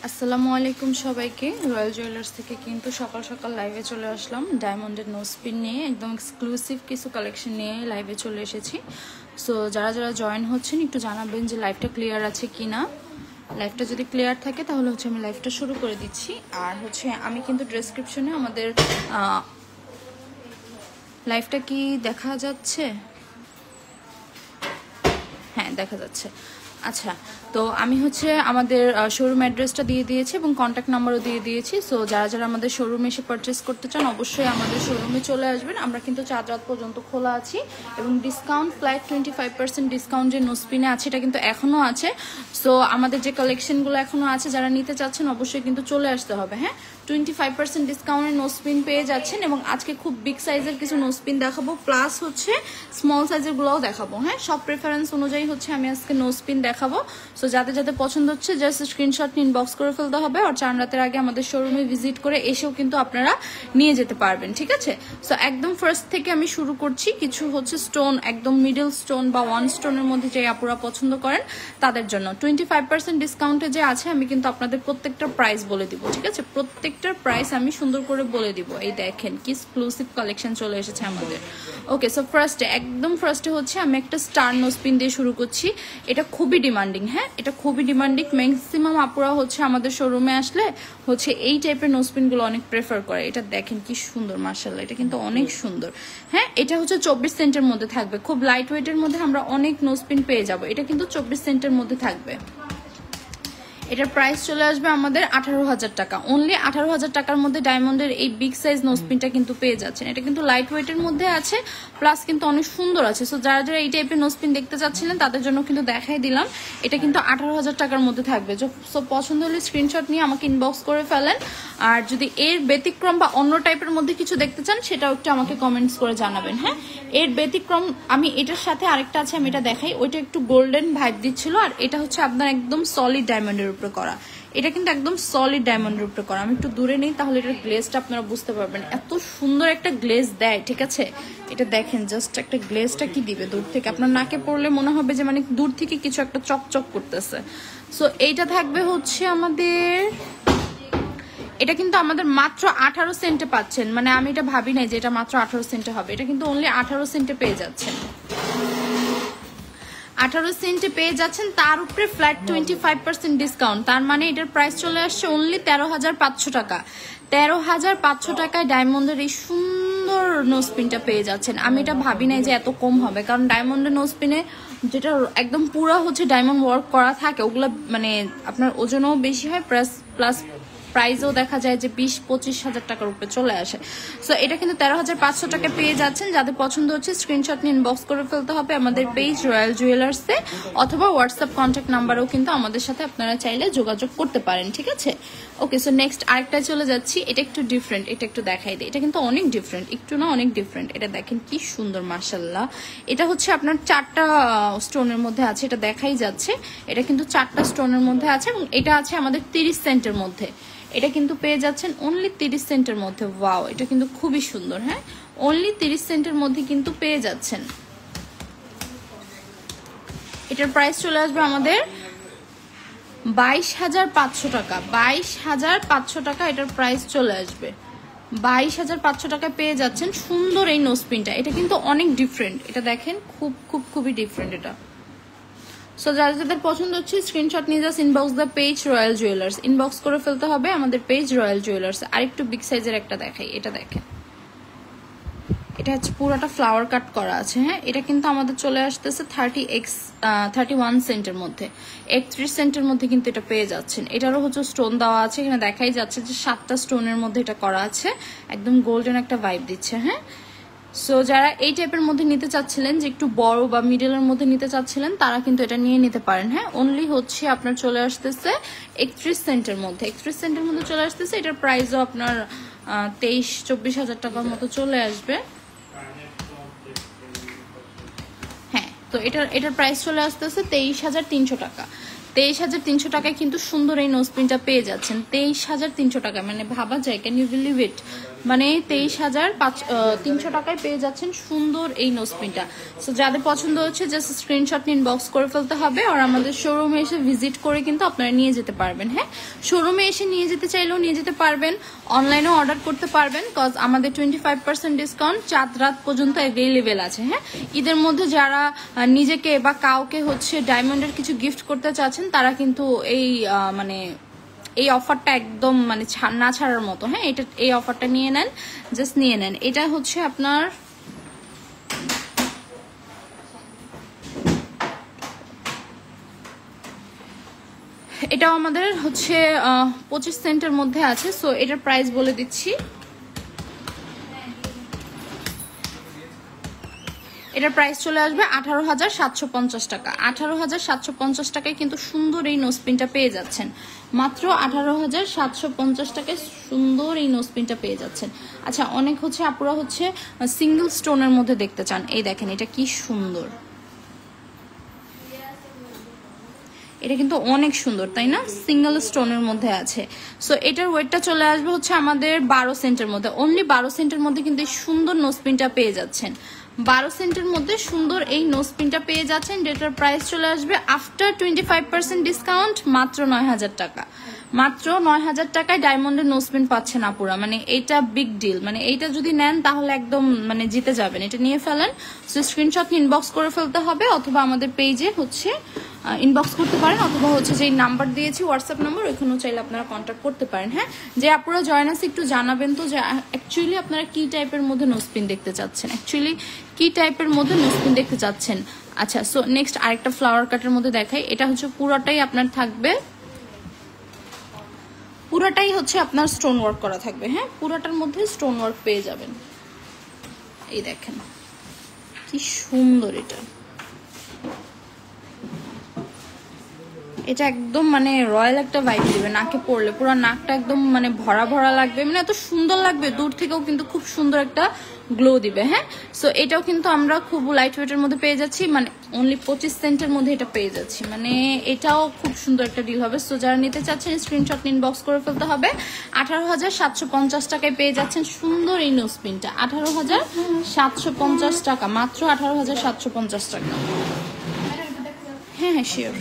আসসালামু আলাইকুম সবাইকে। রয়্যাল জুয়েলার্স থেকে কিন্তু সকাল সকাল লাইভে চলে আসলাম ডায়মন্ডের নোজপিন নিয়ে, একদম এক্সক্লুসিভ কিছু কালেকশন নিয়ে লাইভে চলে এসেছি। সো যারা যারা জয়েন হচ্ছেন একটু জানাবেন যে লাইভটা ক্লিয়ার আছে কি না। লাইভটা যদি ক্লিয়ার থাকে তাহলে হচ্ছে আমি লাইভটা শুরু করে দিচ্ছি। আর হচ্ছে আমি কিন্তু ডেসক্রিপশনে আমাদের লাইভটা কি দেখা যাচ্ছে? হ্যাঁ, দেখা যাচ্ছে। আচ্ছা, তো আমি হচ্ছে আমাদের শোরুম অ্যাড্রেসটা দিয়ে দিয়েছি এবং কন্ট্যাক্ট নাম্বারও দিয়ে দিয়েছি। সো যারা যারা আমাদের শোরুমে এসে পারচেস করতে চান অবশ্যই আমাদের শোরুমে চলে আসবেন। আমরা কিন্তু 4 রাত পর্যন্ত খোলা আছি এবং ডিসকাউন্ট ফ্ল্যাট 25% ডিসকাউন্ট যে নোজপিনে আছে এটা কিন্তু এখনও আছে। সো আমাদের যে কালেকশনগুলো এখনও আছে যারা নিতে চাচ্ছেন অবশ্যই কিন্তু চলে আসতে হবে। হ্যাঁ, 25% ডিসকাউন্টের নোজপিন পেয়ে যাচ্ছেন এবং আজকে খুব বিগ সাইজের কিছু নোজপিন দেখাবো, প্লাস হচ্ছে স্মল সাইজের গুলোও দেখাবো। হ্যাঁ, সব প্রেফারেন্স অনুযায়ী হচ্ছে আমি আজকে নোজপিন দেখাবো। সো যাদের যাদের পছন্দ হচ্ছে জাস্ট স্ক্রিনশট ইনবক্স করে ফেলতে হবে। আর 4 রাতের আগে আমাদের শোরুমে ভিজিট করে এসেও কিন্তু আপনারা নিয়ে যেতে পারবেন, ঠিক আছে? সো একদম ফার্স্ট থেকে আমি শুরু করছি। কিছু হচ্ছে স্টোন, একদম মিডল স্টোন বা ওয়ান স্টোনের মধ্যে যে আপুরা পছন্দ করেন তাদের জন্য 25% ডিসকাউন্টে যে আছে আমি কিন্তু আপনাদের প্রত্যেকটা প্রাইস বলে দিব, ঠিক আছে? প্রত্যেকটার প্রাইস আমি সুন্দর করে বলে দিব। এই দেখেন কি এক্সক্লুসিভ কালেকশন চলে এসেছে আমাদের। ওকে, সো একদম ফার্স্টে হচ্ছে আমি একটা স্টার নোজপিন দিয়ে শুরু করছি। এটা খুবই ডিমান্ডিং। হ্যাঁ, এটা খুবই ডিমান্ডিং। ম্যাক্সিমাম আপুরা হচ্ছে আমাদের শোরুমে আসলে হচ্ছে এই টাইপের নোজপিনগুলো অনেক প্রেফার করে। এটা দেখেন কি সুন্দর, মাশাআল্লাহ, এটা কিন্তু অনেক সুন্দর। হ্যাঁ, এটা হচ্ছে 24 সেন্টের মধ্যে থাকবে, খুব লাইট ওয়েটের মধ্যে আমরা অনেক নোজপিন পেয়ে যাব। এটা কিন্তু 24 সেন্টের মধ্যে থাকবে। এটার প্রাইস চলে আসবে আমাদের 18,000 টাকা। অনলি 18,000 টাকার মধ্যে ডায়মন্ডের এই বিগ সাইজ নোজপিনটা কিন্তু পেয়ে যাচ্ছেন। এটা কিন্তু লাইট ওয়েটের মধ্যে আছে, প্লাস কিন্তু অনেক সুন্দর আছে। সো যারা যারা এই টাইপের নোজপিন দেখতে চাচ্ছিলেন তাদের জন্য কিন্তু দেখাই দিলাম। এটা কিন্তু 18,000 টাকার মধ্যে থাকবে। সো পছন্দ হলে স্ক্রিনশট নিয়ে আমাকে ইনবক্স করে ফেলেন। আর যদি এর ব্যতিক্রম বা অন্য টাইপের মধ্যে কিছু দেখতে চান সেটাও একটু আমাকে কমেন্টস করে জানাবেন। হ্যাঁ, এর ব্যতিক্রম আমি এটার সাথে আরেকটা আছে, আমি এটা দেখাই। ওইটা একটু গোল্ডেন ভাইব দিচ্ছিল, আর এটা হচ্ছে আপনার একদম সলিড ডায়মন্ডের উপরে করা। এটা কিন্তু একদম সলিড ডায়মন্ডের উপরে করা। আমি একটু দূরে নেই তাহলে এটার গ্লেজটা আপনারা বুঝতে পারবেন। এত সুন্দর একটা গ্লেজ দেয়, ঠিক আছে? এটা দেখেন জাস্ট একটা গ্লেজটা কি দিবে দূর থেকে, আপনার নাকে পড়লে মনে হবে যে মানে দূর থেকে কিছু একটা চকচক করতেছে। সো এইটা থাকবে হচ্ছে আমাদের, এটা কিন্তু আমাদের মাত্র 18 সেন্টে পাচ্ছেন। মানে আমি এটা ভাবি নাই যে এটা মাত্র 18 সেন্টে হবে। এটা কিন্তু অনলি 18 সেন্টে পেয়ে যাচ্ছেন। 18 সেন্টে পেয়ে যাচ্ছেন, তার উপরে ফ্ল্যাট 25% ডিসকাউন্ট। তার মানে এটার প্রাইস চলে আসছে অনলি 13,500 টাকা। 13,500 টাকায় ডায়মন্ডের এই সুন্দর নোজপিনটা পেয়ে যাচ্ছেন। আমি এটা ভাবি নাই যে এত কম হবে, কারণ ডায়মন্ডের নোজপিনে যেটা একদম পুরা হচ্ছে ডায়মন্ড ওয়ার্ক করা থাকে ওগুলো মানে আপনার ওজনও বেশি হয়, প্লাস প্রাইসও দেখা যায় যে 20-25 হাজার টাকার উপরে চলে আসে। সো এটা কিন্তু 13,500 টাকা পেয়ে যাচ্ছেন। যাদের পছন্দ হচ্ছে স্ক্রিনশট নিয়ে ইনবক্স করে ফেলতে হবে আমাদের পেজ রয়্যাল জুয়েলার্সে, অথবা হোয়াটসঅ্যাপ কন্ট্যাক্ট নাম্বারেও কিন্তু আমাদের সাথে আপনারা চাইলে যোগাযোগ করতে পারেন, ঠিক আছে? ওকে, সো নেক্সট আরেকটা চলে যাচ্ছি। এটা একটু ডিফারেন্ট, এটা একটু দেখাই দিই। এটা কিন্তু অনেক ডিফারেন্ট, একটু না অনেক ডিফারেন্ট। এটা দেখেন কি সুন্দর, মাশাআল্লাহ। এটা হচ্ছে আপনার 4টা স্টোনের মধ্যে আছে, এটা দেখাই যাচ্ছে। এটা কিন্তু 4টা স্টোনের মধ্যে আছে এবং এটা আছে আমাদের 30 সেন্টের মধ্যে। এটা কিন্তু পেয়ে যাচ্ছেন অনলি 30 সেন্টের মধ্যে। ওয়াও, এটা কিন্তু খুবই সুন্দর। হ্যাঁ, অনলি 30 সেন্টের মধ্যে কিন্তু পেয়ে যাচ্ছেন। এটার প্রাইস চলে আসবে আমাদের 22,500 টাকা। 22,500 টাকা এটার প্রাইস চলে আসবে। 22,500 টাকা পেয়ে যাচ্ছেন সুন্দর এই নোজপিনটা। এটা কিন্তু অনেক ডিফারেন্ট। এটা দেখেন খুবই ডিফারেন্ট এটা। সো যাদের যাদের পছন্দ হচ্ছে স্ক্রিনশট নিয়ে just inbox the page royal jewellers, inbox করে ফেলতে হবে আমাদের পেজ রয়্যাল জুয়েলার্স। আরেকটু বিগ সাইজের একটা দেখাই। এটা দেখেন, এটা হচ্ছে পুরোটা ফ্লাওয়ার কাট করা আছে। হ্যাঁ, এটা কিন্তু আমাদের চলে আসতেছে 31 সেন্টের মধ্যে, 31 সেন্টের মধ্যে কিন্তু এটা পেয়ে যাচ্ছেন। এটারও হচ্ছে স্টোন দেওয়া আছে, এখানে দেখাই যাচ্ছে যে 7টা স্টোনের মধ্যে এটা করা আছে, একদম গোল্ডেন একটা ভাইব দিচ্ছে। হ্যাঁ, সো যারা এই টাইপের মধ্যে নিতে চাচ্ছিলেন যে একটু বড় বা মিডলের মধ্যে নিতে চাচ্ছিলেন তারা কিন্তু এটা নিয়ে নিতে পারেন। হ্যাঁ, অনলি হচ্ছে আপনার চলে আসতেছে 31 সেন্টের মধ্যে। 31 সেন্টের মধ্যে চলে আসতেছে। এটার প্রাইসও আপনার 23-24 হাজার টাকার মতো চলে আসবে। হ্যাঁ, তো এটার প্রাইস চলে আসতেছে 23,300 টাকা। 23,300 টাকায় কিন্তু সুন্দর এই নোজপিনটা পেয়ে যাচ্ছেন। 23,300 টাকা, মানে ভাবা যায়, ক্যান ইউ বিলিভ ইট? মানে 23,300 টাকায় পেয়ে যাচ্ছেন সুন্দর এই নোজপিনটা। সো যাদের পছন্দ হচ্ছে জাস্ট স্ক্রিনশট নিয়ে ইনবক্স করে ফেলতে হবে, আর আমাদের শোরুমে এসে ভিজিট করে কিন্তু আপনারা নিয়ে যেতে পারবেন। হ্যাঁ, শোরুমে এসে নিয়ে যেতে চাইলেও নিয়ে যেতে পারবেন, অনলাইনেও অর্ডার করতে পারবেন, কজ আমাদের 25% ডিসকাউন্ট চাঁদ রাত পর্যন্ত অ্যাভেলেবেল আছে। হ্যাঁ, ঈদের মধ্যে যারা নিজেকে বা কাউকে হচ্ছে ডায়মন্ডের কিছু গিফট করতে চাচ্ছেন তারা কিন্তু এই এই অফারটা একদম মানে না ছাড়ার মতো। হ্যাঁ, এই অফারটা নিয়ে নেন, জাস্ট নিয়ে নেন। এটা হচ্ছে আপনার এটাও আমাদের হচ্ছে 25 সেন্টের মধ্যে আছে। সো এটার প্রাইস বলে দিচ্ছি, এটার প্রাইস চলে আসবে 18,750 টাকা। 18,750 টাকায় কিন্তু সুন্দর এই নোজপিনটা পেয়ে যাচ্ছেন, মাত্র 18,750 টাকায় সুন্দর এই নোজপিনটা পেয়ে যাচ্ছেন। আচ্ছা, অনেক হচ্ছে আপুরা হচ্ছে সিঙ্গেল স্টোনের মধ্যে দেখতে চান, এই দেখেন এটা কি সুন্দর, এটা কিন্তু অনেক সুন্দর তাই না, সিঙ্গেল স্টোনের মধ্যে আছে। সো এটার ওয়েটটা চলে আসবে হচ্ছে আমাদের 12 সেন্টের মধ্যে, অনলি 12 সেন্টের মধ্যে কিন্তু এই সুন্দর নোজপিনটা পেয়ে যাচ্ছেন। 12 সেন্টের মধ্যে সুন্দর এই নোজপিনটা পেয়ে যাচ্ছেন, যেটার প্রাইস চলে আসবে আফটার 25% ডিসকাউন্ট মাত্র 9,000 টাকা। মাত্র 9,000 টাকায় ডায়মন্ডের নোজপিন পাচ্ছেন আপুরা, মানে এইটা বিগ ডিল। মানে এইটা যদি নেন তাহলে একদম মানে জিতে যাবেন, এটা নিয়ে ফেলেন। সো স্ক্রিনশট ইনবক্স করে ফেলতে হবে, অথবা আমাদের পেজে হচ্ছে ইনবক্স করতে পারেন, অথবা হচ্ছে যে নাম্বার দিয়েছি হোয়াটসঅ্যাপ নাম্বার, ওইখানেও চাইলে আপনারা কন্ট্যাক্ট করতে পারেন। হ্যাঁ, যে আপনারা জয়েন আছে একটু জানাবেন তো যে অ্যাকচুয়ালি আপনারা কি টাইপের মধ্যে নোজপিন দেখতে চাচ্ছেন, অ্যাকচুয়ালি কি টাইপের মধ্যে নোজপিন দেখতে চাচ্ছেন। আচ্ছা, সো নেক্সট আরেকটা ফ্লাওয়ার কাটের মধ্যে দেখাই। এটা হচ্ছে পুরোটাই আপনার থাকবে, পুরোটাই হচ্ছে আপনার স্টোন ওয়ার্ক করা থাকবে। হ্যাঁ, পুরোটার মধ্যে স্টোন ওয়ার্ক পেয়ে যাবেন, এই দেখেন কি সুন্দর। এটা একদম মানে রয়্যাল একটা ভাইব দিবে, নাকে পড়লে পুরো নাকটা একদম মানে ভরা ভরা লাগবে, মানে এত সুন্দর লাগবে, দূর থেকেও কিন্তু খুব সুন্দর একটা গ্লো দিবে। হ্যাঁ, সো এটাও কিন্তু আমরা খুব লাইট ওয়েটের মধ্যে পেয়ে যাচ্ছি, মানে অনলি 25 সেন্টের মধ্যে এটা পেয়ে যাচ্ছি, মানে এটাও খুব সুন্দর একটা ডিল হবে। সো যারা নিতে চাচ্ছেন স্ক্রিনশট ইনবক্স করে ফেলতে হবে। 18,750 টাকায় পেয়ে যাচ্ছেন সুন্দর এই নোজপিনটা, 18,750 টাকা, মাত্র 18,750 টাকা। হ্যাঁ হ্যাঁ, শিওর।